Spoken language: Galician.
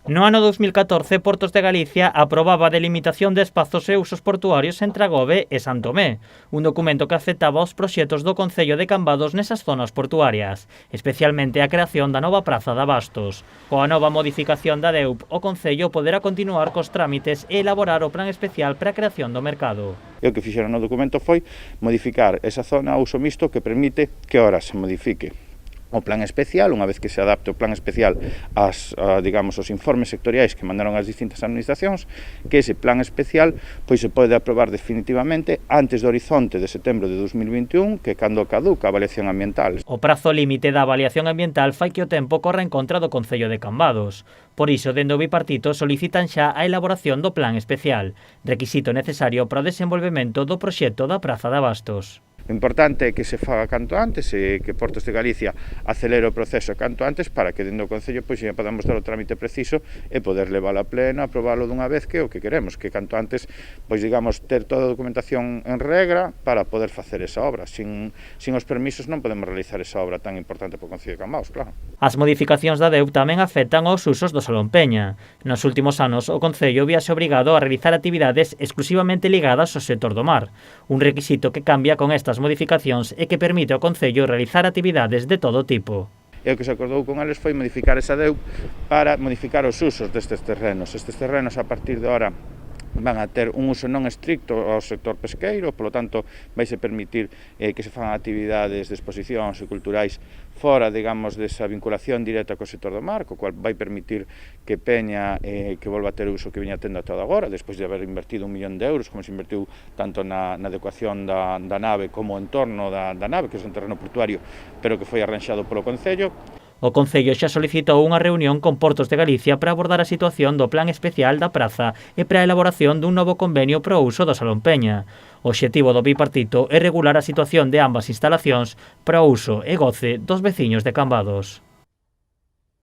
No ano 2014, Portos de Galicia aprobaba a delimitación de espazos e usos portuarios entre Agove e San Tomé, un documento que afectaba aos proxectos do Concello de Cambados nesas zonas portuarias, especialmente a creación da nova praza de Abastos. Coa nova modificación da DEUP, o Concello poderá continuar cos trámites e elaborar o plan especial para a creación do mercado. E o que fixeron no documento foi modificar esa zona a uso mixto que permite que ahora se modifique o plan especial, unha vez que se adapte o plan especial aos informes sectoriais que mandaron as distintas administracións, que ese plan especial pois se pode aprobar definitivamente antes do horizonte de setembro de 2021, que é cando caduca a avaliación ambiental. O prazo límite da avaliación ambiental fai que o tempo corra en contra do Concello de Cambados. Por iso, dende o bipartito solicitan xa a elaboración do plan especial, requisito necesario para o desenvolvemento do proxecto da Praza de Abastos. O importante é que se faga canto antes e que Portos de Galicia acelere o proceso canto antes para que dentro do Concello pois xa podamos dar o trámite preciso e poder leválo a pleno, aprobalo dunha vez, que é o que queremos, que canto antes pois digamos ter toda a documentación en regra para poder facer esa obra. Sin os permisos non podemos realizar esa obra tan importante para o Concello de Cambados, claro. As modificacións da DEUP tamén afectan aos usos do Salón Peña. Nos últimos anos, o Concello víase obrigado a realizar actividades exclusivamente ligadas ao sector do mar, un requisito que cambia con estas modificacións e que permite ao Concello realizar actividades de todo tipo. E o que se acordou con eles foi modificar esa DEUP para modificar os usos destes terrenos. Estes terrenos, a partir de ahora, van a ter un uso non estricto ao sector pesqueiro, polo tanto, vaise permitir que se fagan actividades de exposicións e culturais fora, digamos, desa vinculación directa co sector do mar, co cual vai permitir que Peña que volva a ter o uso que viña tendo ata agora, despois de haber invertido 1 millón de euros, como se invertiu tanto na adecuación da nave como o entorno da nave, que é un terreno portuario, pero que foi arranxado polo Concello. O Concello xa solicitou unha reunión con Portos de Galicia para abordar a situación do plan especial da praza e para a elaboración dun novo convenio para o uso do Salón Peña. O obxectivo do bipartito é regular a situación de ambas instalacións para o uso e goce dos veciños de Cambados.